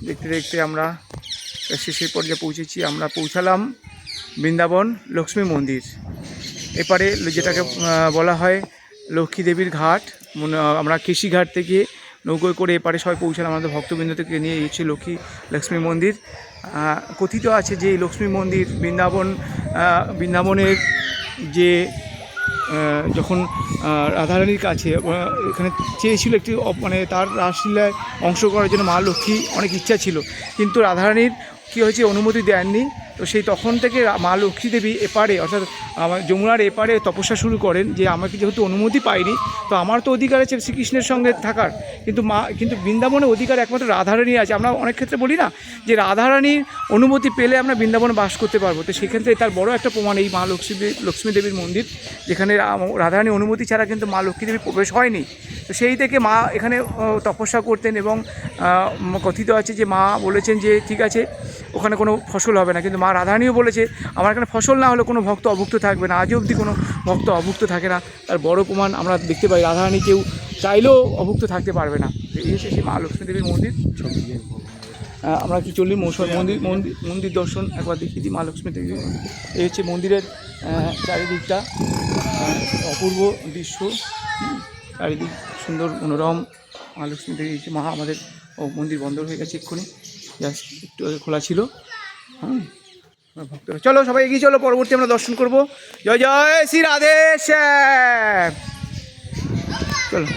দেখতে দেখতে আমরা শেষের পর্যায়ে পৌঁছেছি। আমরা পৌঁছালাম বৃন্দাবন লক্ষ্মী মন্দির। এপারে যেটাকে বলা হয় লক্ষ্মী দেবীর ঘাট। আমরা কেশিঘাট থেকে নৌকোয় করে এপারে সবাই পৌঁছালাম। আমাদের ভক্তবৃন্দ থেকে নিয়ে এসেছি লক্ষ্মী মন্দির। কথিত আছে যে এই লক্ষ্মী মন্দির বৃন্দাবনের যে যখন রাধারানীর কাছে এখানে চেয়েছিল একটি মানে তার রাসলীলায় অংশ করার জন্য মা লক্ষ্মী অনেক ইচ্ছা ছিল, কিন্তু রাধারানীর কী হয়েছে অনুমতি দেননি। তো সেই তখন থেকে মা লক্ষ্মী দেবী এপারে অর্থাৎ যমুনার এপারে তপস্যা শুরু করেন যে আমাকে যেহেতু অনুমতি পাইনি, তো আমার তো অধিকার আছে শ্রীকৃষ্ণের সঙ্গে থাকার, কিন্তু বৃন্দাবনের অধিকার একমাত্র রাধারানী আছে। আমরা অনেক ক্ষেত্রে বলি না যে রাধারানীর অনুমতি পেলে আমরা বৃন্দাবনে বাস করতে পারবো। তো সেক্ষেত্রে তার বড় একটা প্রমাণ এই মা লক্ষ্মী দেবীর মন্দির, যেখানে রাধারানীর অনুমতি ছাড়া কিন্তু মা লক্ষ্মী দেবী প্রবেশ হয়নি। তো সেই থেকে মা এখানে তপস্যা করতেন এবং কথিত আছে যে মা বলেছেন যে ঠিক আছে ওখানে কোনো ফসল হবে না, কিন্তু মা রাধারানীও বলেছে আমার এখানে ফসল না হলে কোনো ভক্ত অভুক্ত থাকবে না। আজও অবধি কোনো ভক্ত অভুক্ত থাকে না। তার বড় প্রমাণ আমরা দেখতে পাই, রাধারানী কেউ চাইলেও অভুক্ত থাকতে পারবে না। এই হচ্ছে সেই মা লক্ষ্মী দেবীর মন্দির। আমরা কি চলি মন্দির দর্শন একবার দেখিয়ে দিই মা লক্ষ্মী দেবীর মন্দির। এই হচ্ছে মন্দিরের চারিদিকটা, অপূর্ব দৃশ্য, চারিদিক সুন্দর মনোরম। মা লক্ষ্মী দেবী মা আমাদের মন্দির বন্ধ হয়ে গেছে এক্ষুনি, জাস্ট একটু আগে খোলা ছিল। ভক্তরা চলো সবাই এগিয়ে চলো, পরবর্তী আমরা দর্শন করবো। জয় জয় শ্রী রাধে শ্যাম। চলো।